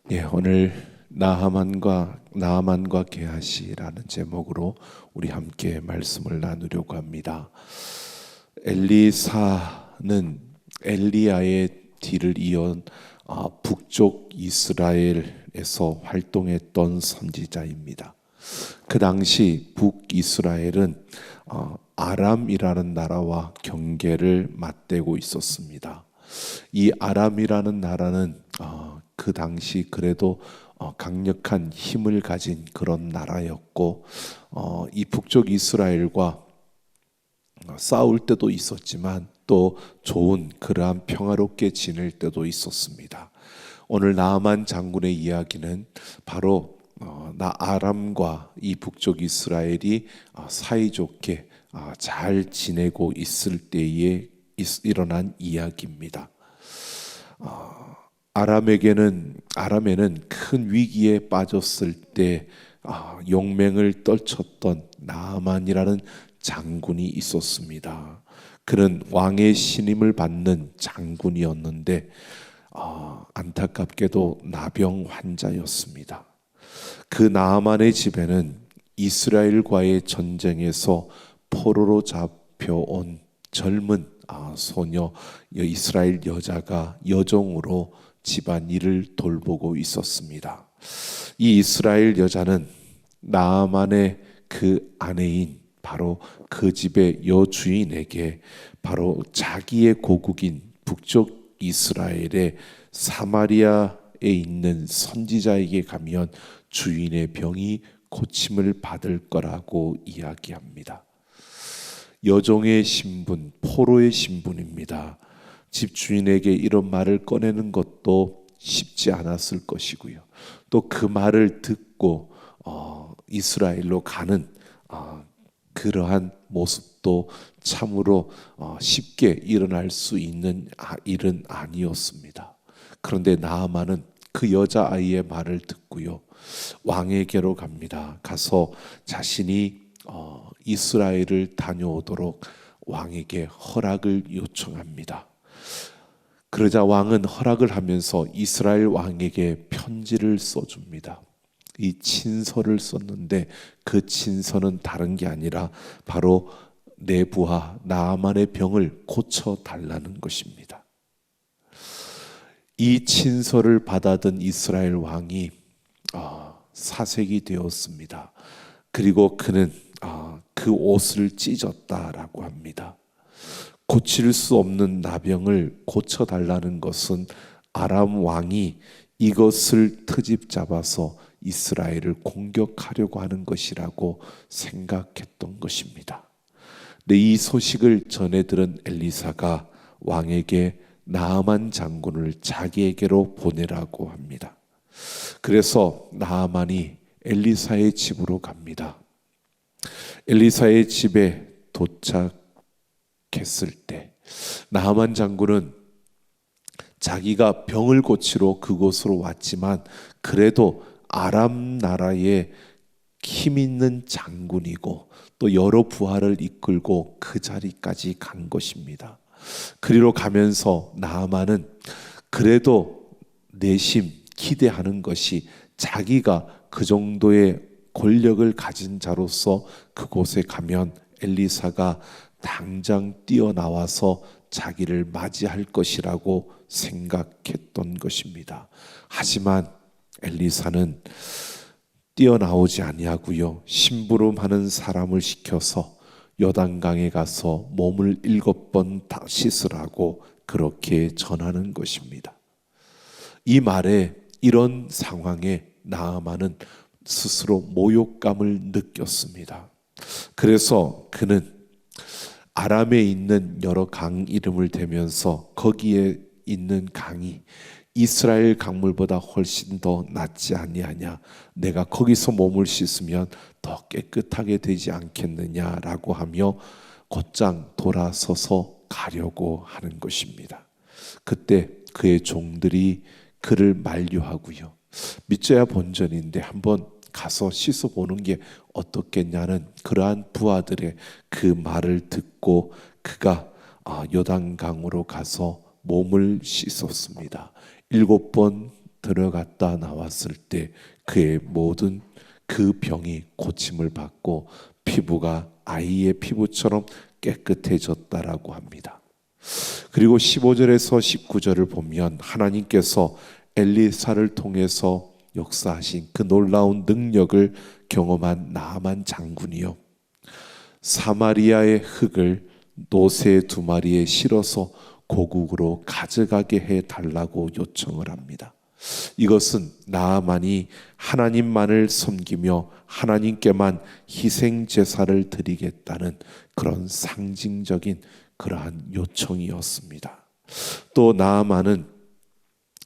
오늘 나하만과 게하시라는 제목으로 우리 함께 말씀을 나누려고 합니다. 엘리사는 엘리야의 뒤를 이은 북쪽 이스라엘에서 활동했던 선지자입니다. 그 당시 북이스라엘은 아람이라는 나라와 경계를 맞대고 있었습니다. 이 아람이라는 나라는 그 당시 그래도 강력한 힘을 가진 그런 나라였고, 이 북쪽 이스라엘과 싸울 때도 있었지만 또 좋은 그러한 평화롭게 지낼 때도 있었습니다. 오늘 나아만 장군의 이야기는 바로 아람과 이 북쪽 이스라엘이 사이좋게 잘 지내고 있을 때에 일어난 이야기입니다. 아람에는 큰 위기에 빠졌을 때 용맹을 떨쳤던 나아만이라는 장군이 있었습니다. 그는 왕의 신임을 받는 장군이었는데 안타깝게도 나병 환자였습니다. 그 나아만의 집에는 이스라엘과의 전쟁에서 포로로 잡혀온 젊은 소녀 이스라엘 여자가 여종으로 집안일을 돌보고 있었습니다. 이 이스라엘 여자는 나아만의 그 아내인 바로 그 집의 여주인에게 바로 자기의 고국인 북쪽 이스라엘의 사마리아에 있는 선지자에게 가면 주인의 병이 고침을 받을 거라고 이야기합니다. 여종의 신분, 포로의 신분입니다. 집주인에게 이런 말을 꺼내는 것도 쉽지 않았을 것이고요. 또 그 말을 듣고 이스라엘로 가는 그러한 모습도 참으로 쉽게 일어날 수 있는 일은 아니었습니다. 그런데 나아만은 그 여자아이의 말을 듣고요, 왕에게로 갑니다. 가서 자신이 이스라엘을 다녀오도록 왕에게 허락을 요청합니다. 그러자 왕은 허락을 하면서 이스라엘 왕에게 편지를 써줍니다. 이 친서를 썼는데 그 친서는 다른 게 아니라 바로 내 부하 나아만의 병을 고쳐달라는 것입니다. 이 친서를 받아든 이스라엘 왕이 사색이 되었습니다. 그리고 그는 그 옷을 찢었다라고 합니다. 고칠 수 없는 나병을 고쳐달라는 것은 아람 왕이 이것을 트집 잡아서 이스라엘을 공격하려고 하는 것이라고 생각했던 것입니다. 근데 이 소식을 전해 들은 엘리사가 왕에게 나아만 장군을 자기에게로 보내라고 합니다. 그래서 나아만이 엘리사의 집으로 갑니다. 엘리사의 집에 도착했을 때 나아만 장군은 자기가 병을 고치러 그곳으로 왔지만 그래도 아람 나라의 힘 있는 장군이고 또 여러 부하를 이끌고 그 자리까지 간 것입니다. 그리로 가면서 나아만은 그래도 내심 기대하는 것이 자기가 그 정도의 권력을 가진 자로서 그곳에 가면 엘리사가 당장 뛰어나와서 자기를 맞이할 것이라고 생각했던 것입니다. 하지만 엘리사는 뛰어나오지 아니하고요, 심부름하는 사람을 시켜서 요단강에 가서 몸을 7번 다 씻으라고 그렇게 전하는 것입니다. 이 말에, 이런 상황에 나아만은 스스로 모욕감을 느꼈습니다. 그래서 그는 아람에 있는 여러 강 이름을 대면서 거기에 있는 강이 이스라엘 강물보다 훨씬 더 낫지 아니하냐, 내가 거기서 몸을 씻으면 더 깨끗하게 되지 않겠느냐라고 하며 곧장 돌아서서 가려고 하는 것입니다. 그때 그의 종들이 그를 만류하고요, 믿져야 본전인데 한번 가서 씻어보는 게 어떻겠냐는 그러한 부하들의 그 말을 듣고 그가 요단강으로 가서 몸을 씻었습니다. 7번 들어갔다 나왔을 때 그의 모든 그 병이 고침을 받고 피부가 아이의 피부처럼 깨끗해졌다라고 합니다. 그리고 15절에서 19절을 보면 하나님께서 엘리사를 통해서 역사하신 그 놀라운 능력을 경험한 나아만 장군이요, 사마리아의 흙을 노새 2마리에 실어서 고국으로 가져가게 해달라고 요청을 합니다. 이것은 나아만이 하나님만을 섬기며 하나님께만 희생 제사를 드리겠다는 그런 상징적인 그러한 요청이었습니다. 또 나아만은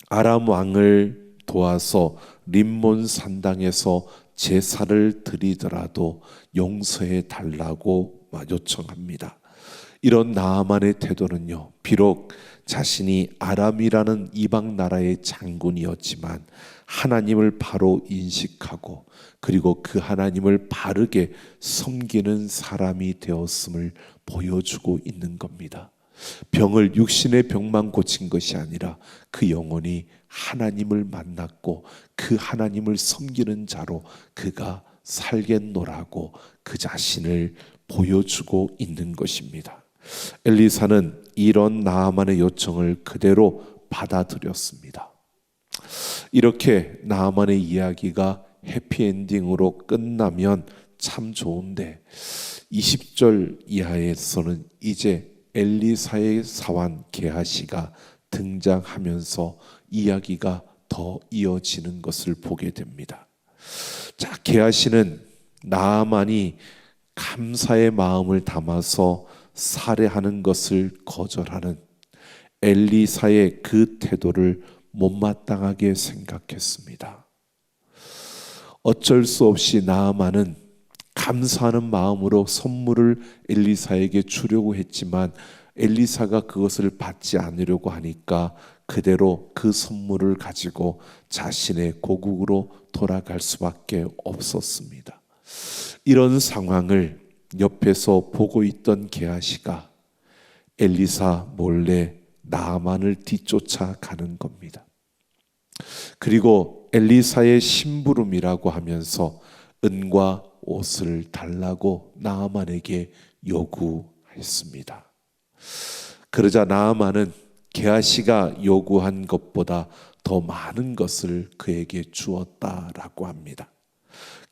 아람 왕을 도와서 림몬 산당에서 제사를 드리더라도 용서해 달라고 요청합니다. 이런 나아만의 태도는요, 비록 자신이 아람이라는 이방 나라의 장군이었지만 하나님을 바로 인식하고 그리고 그 하나님을 바르게 섬기는 사람이 되었음을 보여주고 있는 겁니다. 병을 육신의 병만 고친 것이 아니라 그 영혼이 하나님을 만났고 그 하나님을 섬기는 자로 그가 살겠노라고 그 자신을 보여주고 있는 것입니다. 엘리사는 이런 나아만의 요청을 그대로 받아들였습니다. 이렇게 나아만의 이야기가 해피엔딩으로 끝나면 참 좋은데 20절 이하에서는 이제 엘리사의 사환 게하시가 등장하면서 이야기가 더 이어지는 것을 보게 됩니다. 자, 게하시는 나아만이 감사의 마음을 담아서 살해하는 것을 거절하는 엘리사의 그 태도를 못마땅하게 생각했습니다. 어쩔 수 없이 나아만은 감사하는 마음으로 선물을 엘리사에게 주려고 했지만 엘리사가 그것을 받지 않으려고 하니까 그대로 그 선물을 가지고 자신의 고국으로 돌아갈 수밖에 없었습니다. 이런 상황을 옆에서 보고 있던 게하시가 엘리사 몰래 나아만을 뒤쫓아 가는 겁니다. 그리고 엘리사의 심부름이라고 하면서 은과 옷을 달라고 나아만에게 요구했습니다. 그러자 나아만은 게하시가 요구한 것보다 더 많은 것을 그에게 주었다라고 합니다.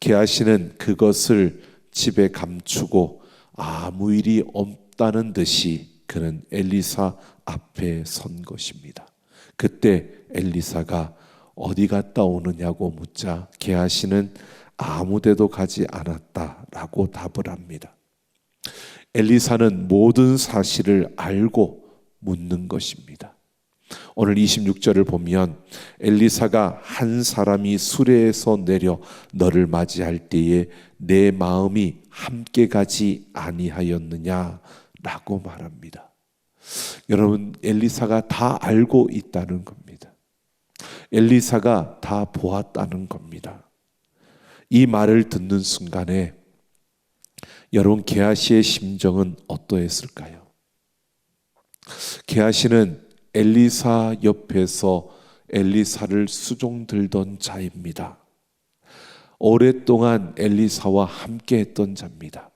게하시는 그것을 집에 감추고 아무 일이 없다는 듯이 그는 엘리사 앞에 선 것입니다. 그때 엘리사가 어디 갔다 오느냐고 묻자 게하시는 아무 데도 가지 않았다라고 답을 합니다. 엘리사는 모든 사실을 알고 묻는 것입니다. 오늘 26절을 보면 엘리사가 한 사람이 수레에서 내려 너를 맞이할 때에 내 마음이 함께 가지 아니하였느냐라고 말합니다. 여러분, 엘리사가 다 알고 있다는 겁니다. 엘리사가 다 보았다는 겁니다. 이 말을 듣는 순간에 여러분, 게하시의 심정은 어떠했을까요? 게하시는 엘리사 옆에서 엘리사를 수종들던 자입니다. 오랫동안 엘리사와 함께 했던 자입니다.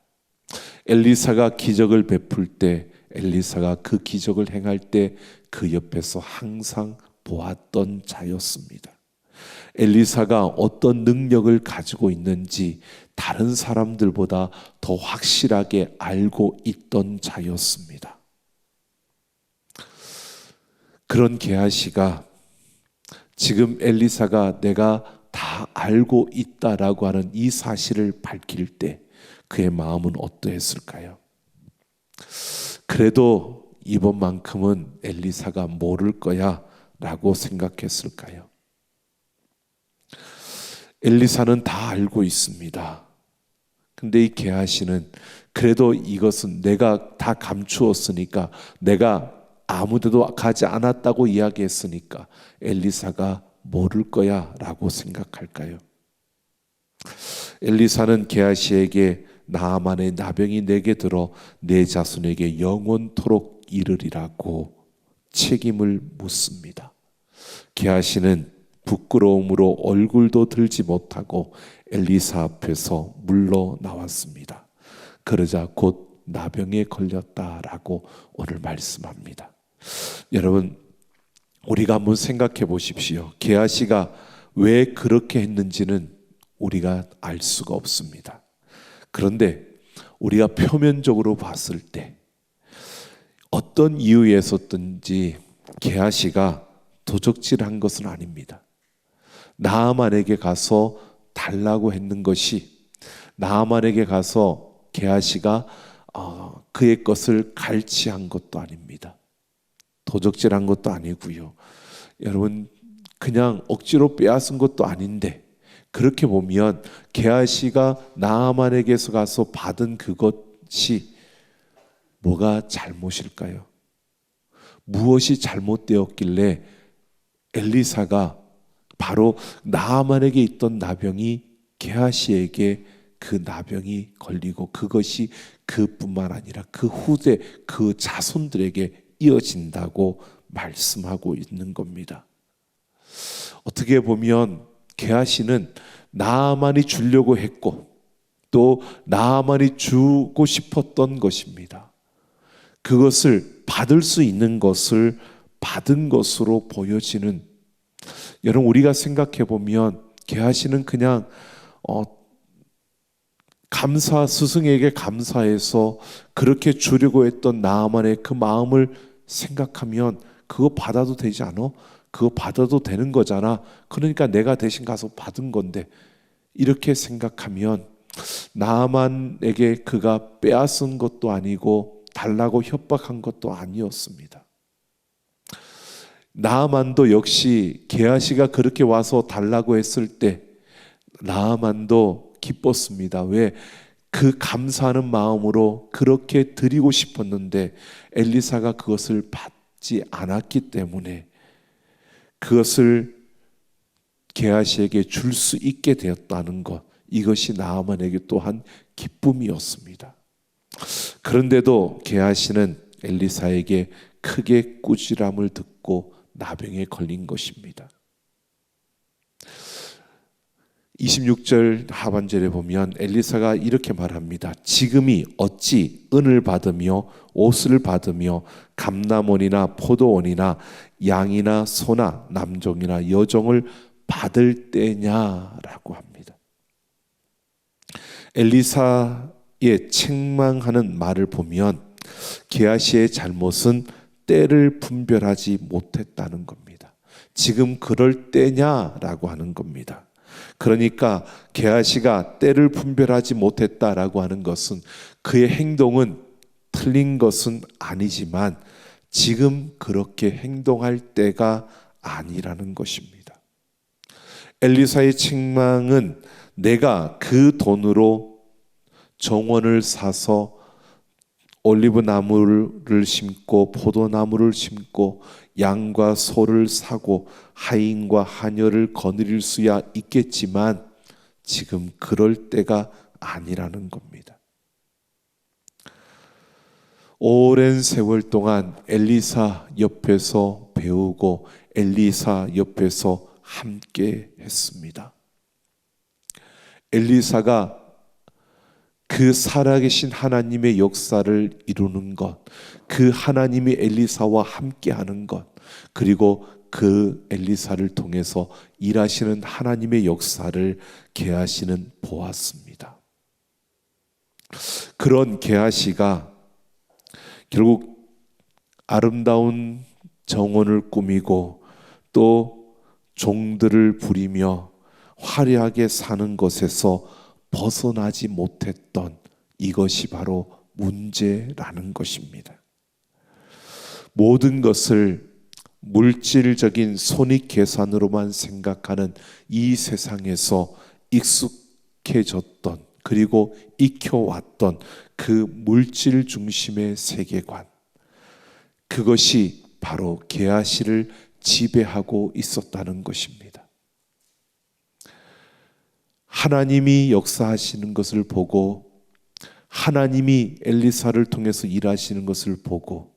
엘리사가 기적을 베풀 때, 엘리사가 그 기적을 행할 때 그 옆에서 항상 보았던 자였습니다. 엘리사가 어떤 능력을 가지고 있는지 다른 사람들보다 더 확실하게 알고 있던 자였습니다. 그런 게하시가 지금 엘리사가 내가 다 알고 있다라고 하는 이 사실을 밝힐 때 그의 마음은 어떠했을까요? 그래도 이번만큼은 엘리사가 모를 거야 라고 생각했을까요? 엘리사는 다 알고 있습니다. 근데 이 게하시는 그래도 이것은 내가 다 감추었으니까, 내가 아무데도 가지 않았다고 이야기했으니까 엘리사가 모를 거야 라고 생각할까요? 엘리사는 게하시에게 나아만의 나병이 내게 들어 내 자손에게 영원토록 이르리라고 책임을 묻습니다. 게하시는 부끄러움으로 얼굴도 들지 못하고 엘리사 앞에서 물러나왔습니다. 그러자 곧 나병에 걸렸다라고 오늘 말씀합니다. 여러분, 우리가 한번 생각해 보십시오. 게하시가 왜 그렇게 했는지는 우리가 알 수가 없습니다. 그런데 우리가 표면적으로 봤을 때 어떤 이유에서든지 게하시가 도적질한 것은 아닙니다. 나아만에게 가서 달라고 했는 것이, 나아만에게 가서 게하시가 그의 것을 갈취한 것도 아닙니다. 도적질한 것도 아니고요. 여러분, 그냥 억지로 빼앗은 것도 아닌데, 그렇게 보면 게하시가 나아만에게서 가서 받은 그것이 뭐가 잘못일까요? 무엇이 잘못되었길래 엘리사가 바로 나아만에게 있던 나병이 게하시에게 그 나병이 걸리고 그것이 그뿐만 아니라 그 후대 그 자손들에게 이어진다고 말씀하고 있는 겁니다. 어떻게 보면 게하시는 나아만이 주려고 했고 또 나아만이 주고 싶었던 것입니다. 그것을 받을 수 있는 것을 받은 것으로 보여지는, 여러분, 우리가 생각해 보면 게하시는 그냥 스승에게 감사해서 그렇게 주려고 했던 나아만의 그 마음을 생각하면 그거 받아도 되지 않아? 그거 받아도 되는 거잖아. 그러니까 내가 대신 가서 받은 건데, 이렇게 생각하면 나아만에게 그가 빼앗은 것도 아니고 달라고 협박한 것도 아니었습니다. 나아만도 역시 게하시가 그렇게 와서 달라고 했을 때 나아만도 기뻤습니다. 왜? 그 감사하는 마음으로 그렇게 드리고 싶었는데 엘리사가 그것을 받지 않았기 때문에 그것을 게하시에게 줄 수 있게 되었다는 것, 이것이 나아만에게 또한 기쁨이었습니다. 그런데도 게하시는 엘리사에게 크게 꾸지람을 듣고 나병에 걸린 것입니다. 26절 하반절에 보면 엘리사가 이렇게 말합니다. 지금이 어찌 은을 받으며 옷을 받으며 감람원이나 포도원이나 양이나 소나 남종이나 여종을 받을 때냐라고 합니다. 엘리사의 책망하는 말을 보면 게하시의 잘못은 때를 분별하지 못했다는 겁니다. 지금 그럴 때냐라고 하는 겁니다. 그러니까 게하시가 때를 분별하지 못했다라고 하는 것은 그의 행동은 틀린 것은 아니지만 지금 그렇게 행동할 때가 아니라는 것입니다. 엘리사의 책망은 내가 그 돈으로 정원을 사서 올리브 나무를 심고 포도나무를 심고 양과 소를 사고 하인과 하녀를 거느릴 수야 있겠지만 지금 그럴 때가 아니라는 겁니다. 오랜 세월 동안 엘리사 옆에서 배우고 엘리사 옆에서 함께 했습니다. 엘리사가 그 살아계신 하나님의 역사를 이루는 것, 그 하나님이 엘리사와 함께하는 것, 그리고 그 엘리사를 통해서 일하시는 하나님의 역사를 게하시는 보았습니다. 그런 게하시가 결국 아름다운 정원을 꾸미고 또 종들을 부리며 화려하게 사는 것에서 벗어나지 못했던 이것이 바로 문제라는 것입니다. 모든 것을 물질적인 손익계산으로만 생각하는 이 세상에서 익숙해졌던 그리고 익혀왔던 그 물질 중심의 세계관, 그것이 바로 게하시를 지배하고 있었다는 것입니다. 하나님이 역사하시는 것을 보고 하나님이 엘리사를 통해서 일하시는 것을 보고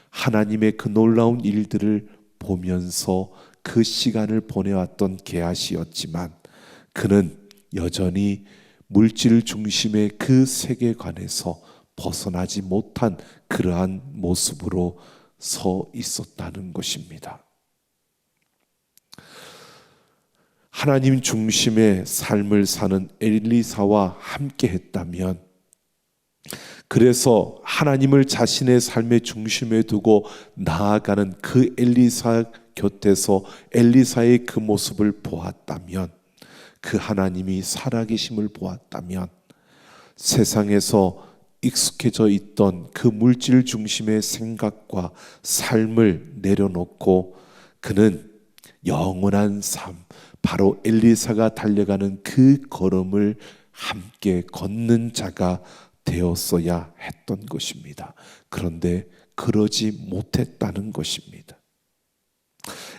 하나님의 그 놀라운 일들을 보면서 그 시간을 보내왔던 게하시였지만 그는 여전히 물질 중심의 그 세계관에서 벗어나지 못한 그러한 모습으로 서 있었다는 것입니다. 하나님 중심의 삶을 사는 엘리사와 함께 했다면, 그래서 하나님을 자신의 삶의 중심에 두고 나아가는 그 엘리사 곁에서 엘리사의 그 모습을 보았다면, 그 하나님이 살아계심을 보았다면, 세상에서 익숙해져 있던 그 물질 중심의 생각과 삶을 내려놓고 그는 영원한 삶, 바로 엘리사가 달려가는 그 걸음을 함께 걷는 자가 되었어야 했던 것입니다. 그런데 그러지 못했다는 것입니다.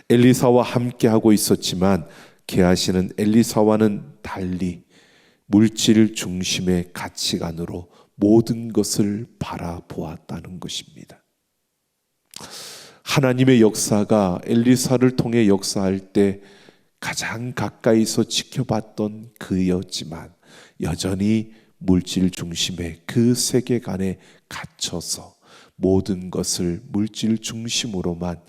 엘리사와 함께 하고 있었지만 게하시는 엘리사와는 달리 물질 중심의 가치관으로 모든 것을 바라보았다는 것입니다. 하나님의 역사가 엘리사를 통해 역사할 때 가장 가까이서 지켜봤던 그였지만 여전히 물질 중심의 그 세계관에 갇혀서 모든 것을 물질 중심으로만,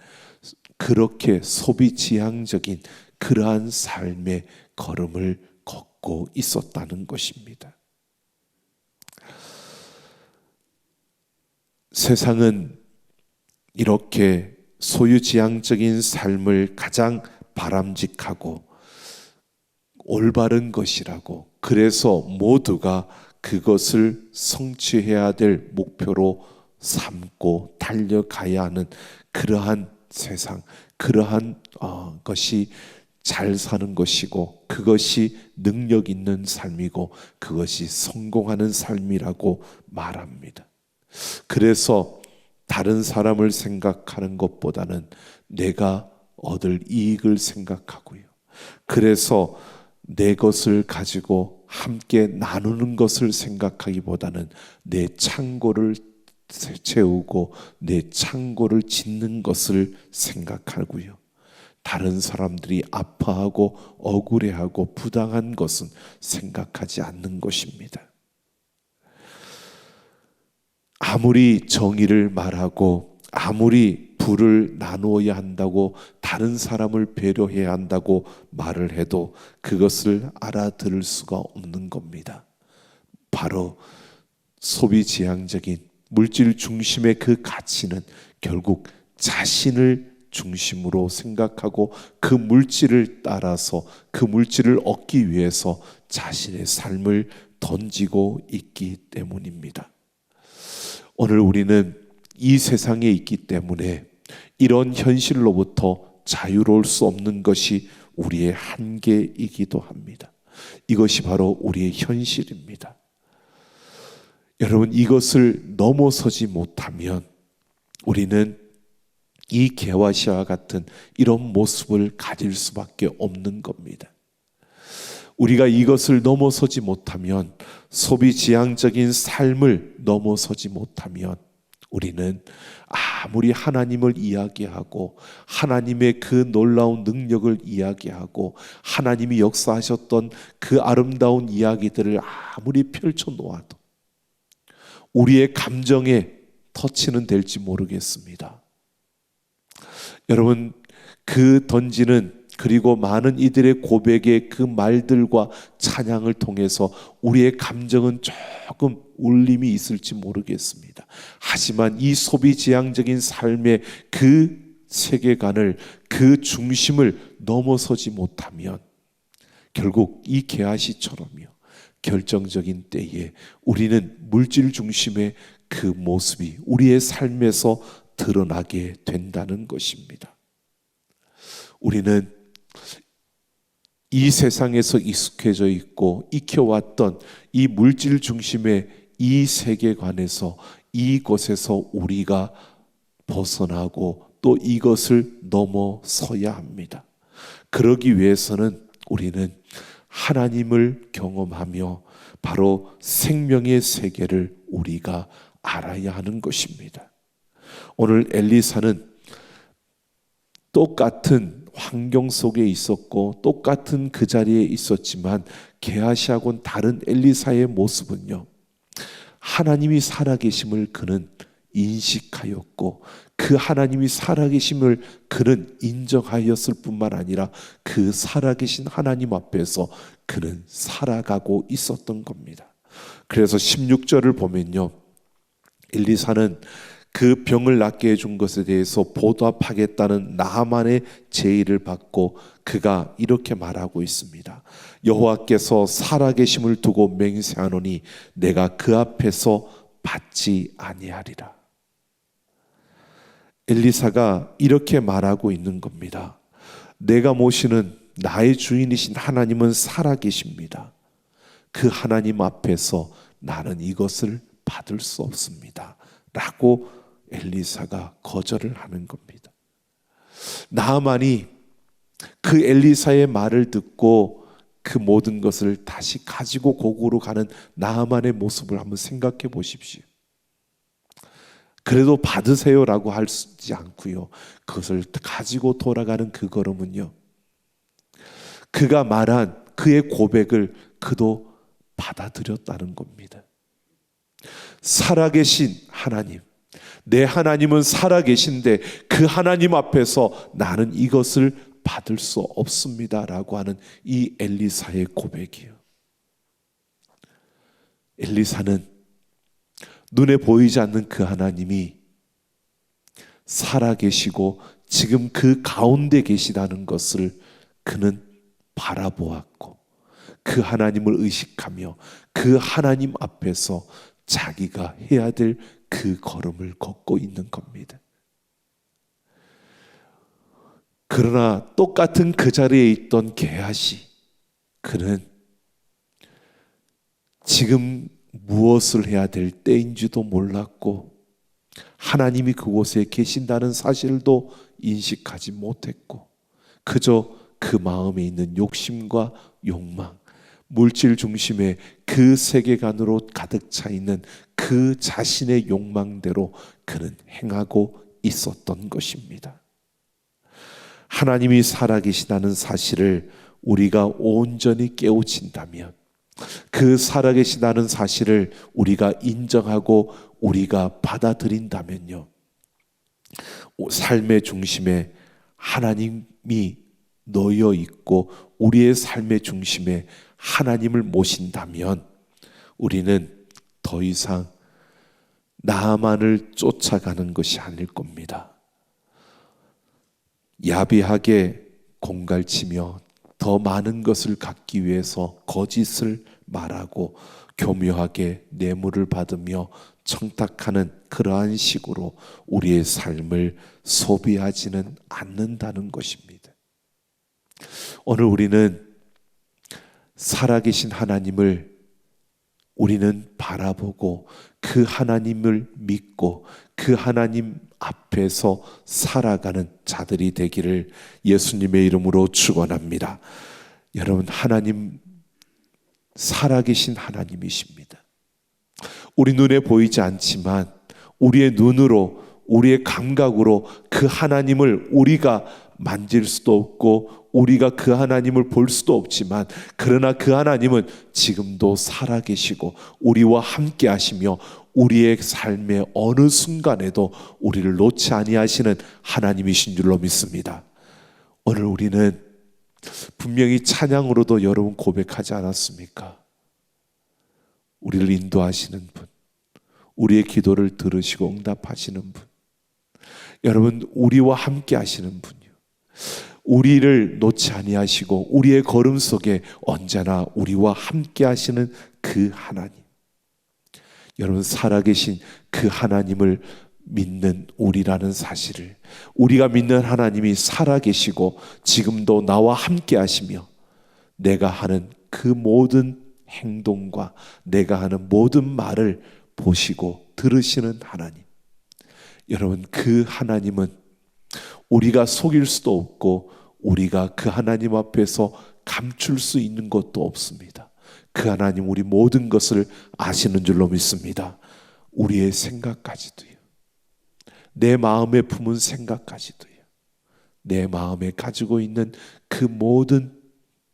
그렇게 소비지향적인 그러한 삶의 걸음을 걷고 있었다는 것입니다. 세상은 이렇게 소유지향적인 삶을 가장 바람직하고 올바른 것이라고, 그래서 모두가 그것을 성취해야 될 목표로 삼고 달려가야 하는 그러한 세상, 그러한 것이 잘 사는 것이고, 그것이 능력 있는 삶이고, 그것이 성공하는 삶이라고 말합니다. 그래서 다른 사람을 생각하는 것보다는 내가 얻을 이익을 생각하고요, 그래서 내 것을 가지고 함께 나누는 것을 생각하기보다는 내 창고를 채우고 내 창고를 짓는 것을 생각하고요, 다른 사람들이 아파하고 억울해하고 부당한 것은 생각하지 않는 것입니다. 아무리 정의를 말하고 아무리 부를 나누어야 한다고, 다른 사람을 배려해야 한다고 말을 해도 그것을 알아들을 수가 없는 겁니다. 바로 소비지향적인 물질 중심의 그 가치는 결국 자신을 중심으로 생각하고 그 물질을 따라서, 그 물질을 얻기 위해서 자신의 삶을 던지고 있기 때문입니다. 오늘 우리는 이 세상에 있기 때문에 이런 현실로부터 자유로울 수 없는 것이 우리의 한계이기도 합니다. 이것이 바로 우리의 현실입니다. 여러분, 이것을 넘어서지 못하면 우리는 이 게하시와 같은 이런 모습을 가질 수밖에 없는 겁니다. 우리가 이것을 넘어서지 못하면, 소비지향적인 삶을 넘어서지 못하면 우리는 아무리 하나님을 이야기하고 하나님의 그 놀라운 능력을 이야기하고 하나님이 역사하셨던 그 아름다운 이야기들을 아무리 펼쳐놓아도 우리의 감정에 터치는 될지 모르겠습니다. 여러분, 그 던지는, 그리고 많은 이들의 고백의 그 말들과 찬양을 통해서 우리의 감정은 조금 울림이 있을지 모르겠습니다. 하지만 이 소비지향적인 삶의 그 세계관을, 그 중심을 넘어서지 못하면 결국 이 게하시처럼요, 결정적인 때에 우리는 물질 중심의 그 모습이 우리의 삶에서 드러나게 된다는 것입니다. 우리는 이 세상에서 익숙해져 있고 익혀왔던 이 물질 중심의 이 세계관에서, 이곳에서 우리가 벗어나고 또 이것을 넘어서야 합니다. 그러기 위해서는 우리는 하나님을 경험하며 바로 생명의 세계를 우리가 알아야 하는 것입니다. 오늘 엘리사는 똑같은 환경 속에 있었고 똑같은 그 자리에 있었지만 게하시하고는 다른 엘리사의 모습은요, 하나님이 살아계심을 그는 인식하였고 그 하나님이 살아계심을 그는 인정하였을 뿐만 아니라 그 살아계신 하나님 앞에서 그는 살아가고 있었던 겁니다. 그래서 16절을 보면요, 엘리사는 그 병을 낫게 해준 것에 대해서 보답하겠다는 나하만의 제의를 받고 그가 이렇게 말하고 있습니다. 여호와께서 살아계심을 두고 맹세하노니 내가 그 앞에서 받지 아니하리라. 엘리사가 이렇게 말하고 있는 겁니다. 내가 모시는 나의 주인이신 하나님은 살아계십니다. 그 하나님 앞에서 나는 이것을 받을 수 없습니다 라고 엘리사가 거절을 하는 겁니다. 나하만이 그 엘리사의 말을 듣고 그 모든 것을 다시 가지고 고국으로 가는 나하만의 모습을 한번 생각해 보십시오. 그래도 받으세요라고 하지 않고요, 그것을 가지고 돌아가는 그 걸음은요, 그가 말한 그의 고백을 그도 받아들였다는 겁니다. 살아계신 하나님, 내 하나님은 살아계신데 그 하나님 앞에서 나는 이것을 받을 수 없습니다 라고 하는 이 엘리사의 고백이요, 엘리사는 눈에 보이지 않는 그 하나님이 살아계시고 지금 그 가운데 계시다는 것을 그는 바라보았고 그 하나님을 의식하며 그 하나님 앞에서 자기가 해야 될 그 걸음을 걷고 있는 겁니다. 그러나 똑같은 그 자리에 있던 게하시, 그는 지금 무엇을 해야 될 때인지도 몰랐고 하나님이 그곳에 계신다는 사실도 인식하지 못했고 그저 그 마음에 있는 욕심과 욕망, 물질 중심의 그 세계관으로 가득 차 있는 그 자신의 욕망대로 그는 행하고 있었던 것입니다. 하나님이 살아계시다는 사실을 우리가 온전히 깨우친다면, 그 살아계시다는 사실을 우리가 인정하고 우리가 받아들인다면요, 삶의 중심에 하나님이 놓여 있고 우리의 삶의 중심에 하나님을 모신다면 우리는 더 이상 나만을 쫓아가는 것이 아닐 겁니다. 야비하게 공갈치며 더 많은 것을 갖기 위해서 거짓을 말하고 교묘하게 뇌물을 받으며 청탁하는 그러한 식으로 우리의 삶을 소비하지는 않는다는 것입니다. 오늘 우리는 살아계신 하나님을 우리는 바라보고 그 하나님을 믿고 그 하나님 앞에서 살아가는 자들이 되기를 예수님의 이름으로 축원합니다. 여러분, 하나님 살아계신 하나님이십니다. 우리 눈에 보이지 않지만 우리의 눈으로, 우리의 감각으로 그 하나님을 우리가 만질 수도 없고 우리가 그 하나님을 볼 수도 없지만, 그러나 그 하나님은 지금도 살아계시고 우리와 함께 하시며 우리의 삶의 어느 순간에도 우리를 놓지 아니하시는 하나님이신 줄로 믿습니다. 오늘 우리는 분명히 찬양으로도 여러분 고백하지 않았습니까? 우리를 인도하시는 분, 우리의 기도를 들으시고 응답하시는 분, 여러분 우리와 함께 하시는 분이요, 우리를 놓지 아니하시고 우리의 걸음 속에 언제나 우리와 함께 하시는 그 하나님, 여러분 살아계신 그 하나님을 믿는 우리라는 사실을, 우리가 믿는 하나님이 살아계시고 지금도 나와 함께 하시며 내가 하는 그 모든 행동과 내가 하는 모든 말을 보시고 들으시는 하나님, 여러분 그 하나님은 우리가 속일 수도 없고 우리가 그 하나님 앞에서 감출 수 있는 것도 없습니다. 그 하나님 우리 모든 것을 아시는 줄로 믿습니다. 우리의 생각까지도요, 내 마음에 품은 생각까지도요, 내 마음에 가지고 있는 그 모든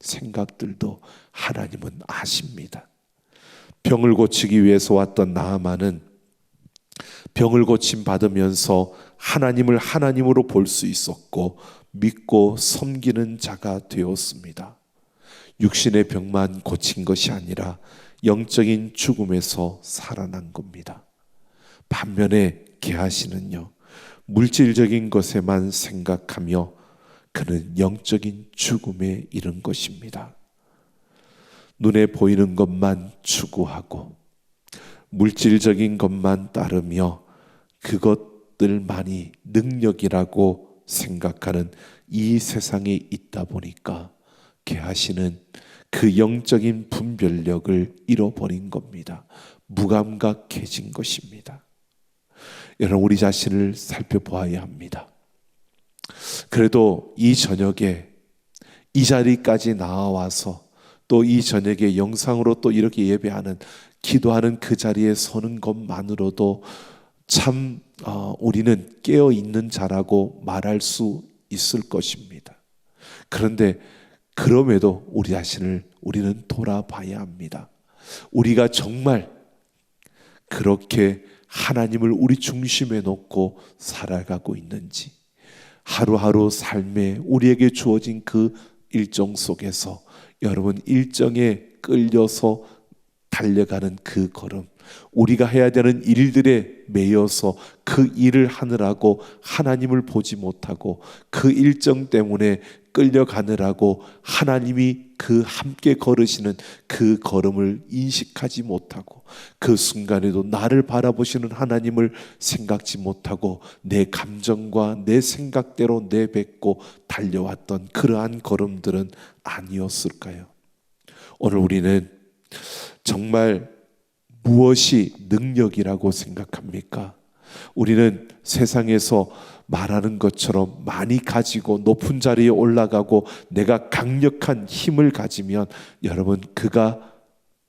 생각들도 하나님은 아십니다. 병을 고치기 위해서 왔던 나아만은 병을 고침 받으면서 하나님을 하나님으로 볼 수 있었고 믿고 섬기는 자가 되었습니다. 육신의 병만 고친 것이 아니라 영적인 죽음에서 살아난 겁니다. 반면에 게하시는요, 물질적인 것에만 생각하며 그는 영적인 죽음에 이른 것입니다. 눈에 보이는 것만 추구하고 물질적인 것만 따르며 그것들만이 능력이라고 생각하는 이 세상에 있다 보니까 게하시는 그 영적인 분별력을 잃어버린 겁니다. 무감각해진 것입니다. 여러분, 우리 자신을 살펴보아야 합니다. 그래도 이 저녁에 이 자리까지 나와서 또 이 저녁에 영상으로 또 이렇게 예배하는, 기도하는 그 자리에 서는 것만으로도 참 우리는 깨어있는 자라고 말할 수 있을 것입니다. 그런데 그럼에도 우리 자신을 우리는 돌아봐야 합니다. 우리가 정말 그렇게 하나님을 우리 중심에 놓고 살아가고 있는지, 하루하루 삶에 우리에게 주어진 그 일정 속에서 여러분, 일정에 끌려서 달려가는 그 걸음, 우리가 해야 되는 일들에 매여서 그 일을 하느라고 하나님을 보지 못하고 그 일정 때문에 끌려가느라고 하나님이 그 함께 걸으시는 그 걸음을 인식하지 못하고 그 순간에도 나를 바라보시는 하나님을 생각지 못하고 내 감정과 내 생각대로 내뱉고 달려왔던 그러한 걸음들은 아니었을까요? 오늘 우리는 정말 무엇이 능력이라고 생각합니까? 우리는 세상에서 말하는 것처럼 많이 가지고 높은 자리에 올라가고 내가 강력한 힘을 가지면 여러분, 그가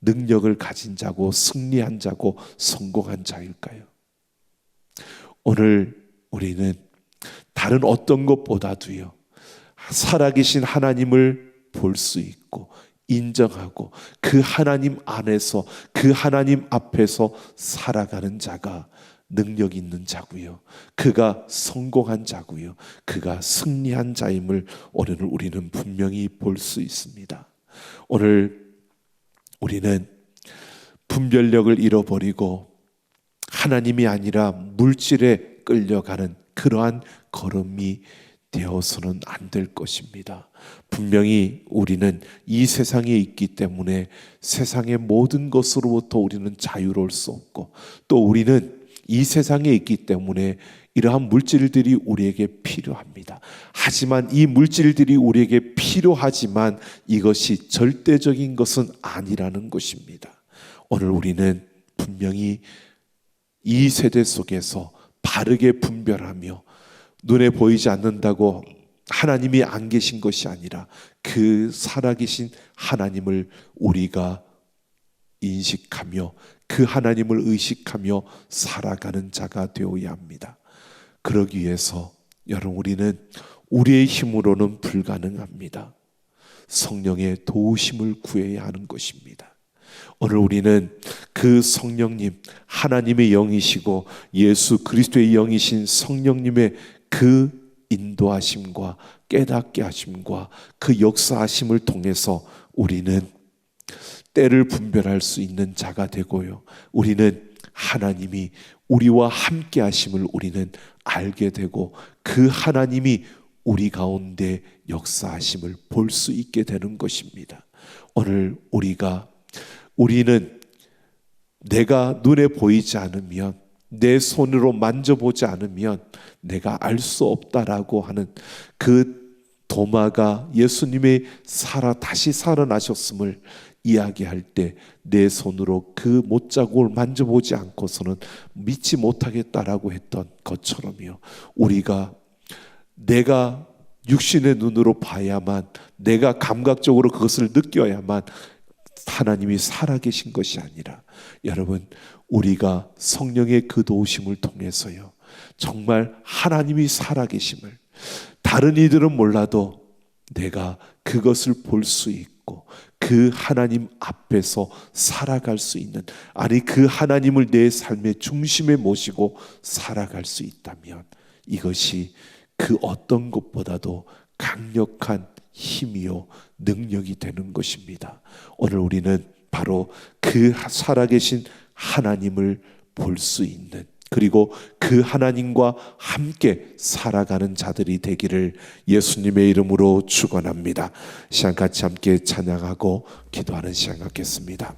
능력을 가진 자고 승리한 자고 성공한 자일까요? 오늘 우리는 다른 어떤 것보다도요, 살아계신 하나님을 볼 수 있고 인정하고 그 하나님 안에서 그 하나님 앞에서 살아가는 자가 능력 있는 자고요, 그가 성공한 자고요, 그가 승리한 자임을 오늘 우리는 분명히 볼 수 있습니다. 오늘 우리는 분별력을 잃어버리고 하나님이 아니라 물질에 끌려가는 그러한 걸음이 되어서는 안 될 것입니다. 분명히 우리는 이 세상에 있기 때문에 세상의 모든 것으로부터 우리는 자유로울 수 없고, 또 우리는 이 세상에 있기 때문에 이러한 물질들이 우리에게 필요합니다. 하지만 이 물질들이 우리에게 필요하지만 이것이 절대적인 것은 아니라는 것입니다. 오늘 우리는 분명히 이 세대 속에서 바르게 분별하며 눈에 보이지 않는다고 하나님이 안 계신 것이 아니라 그 살아계신 하나님을 우리가 인식하며 그 하나님을 의식하며 살아가는 자가 되어야 합니다. 그러기 위해서 여러분, 우리는 우리의 힘으로는 불가능합니다. 성령의 도우심을 구해야 하는 것입니다. 오늘 우리는 그 성령님, 하나님의 영이시고 예수 그리스도의 영이신 성령님의 그 인도하심과 깨닫게 하심과 그 역사하심을 통해서 우리는 때를 분별할 수 있는 자가 되고요, 우리는 하나님이 우리와 함께 하심을 우리는 알게 되고 그 하나님이 우리 가운데 역사하심을 볼 수 있게 되는 것입니다. 오늘 우리는 내가 눈에 보이지 않으면, 내 손으로 만져보지 않으면 내가 알 수 없다라고 하는 그 도마가 예수님의 다시 살아나셨음을 이야기할 때 내 손으로 그 못자국을 만져보지 않고서는 믿지 못하겠다라고 했던 것처럼요, 내가 육신의 눈으로 봐야만, 내가 감각적으로 그것을 느껴야만 하나님이 살아계신 것이 아니라, 여러분, 우리가 성령의 그 도우심을 통해서요, 정말 하나님이 살아계심을, 다른 이들은 몰라도 내가 그것을 볼 수 있고 그 하나님 앞에서 살아갈 수 있는, 아니 그 하나님을 내 삶의 중심에 모시고 살아갈 수 있다면 이것이 그 어떤 것보다도 강력한 힘이요 능력이 되는 것입니다. 오늘 우리는 바로 그 살아계신 하나님을 볼 수 있는, 그리고 그 하나님과 함께 살아가는 자들이 되기를 예수님의 이름으로 축원합니다. 시간 같이 함께 찬양하고 기도하는 시간 갖겠습니다.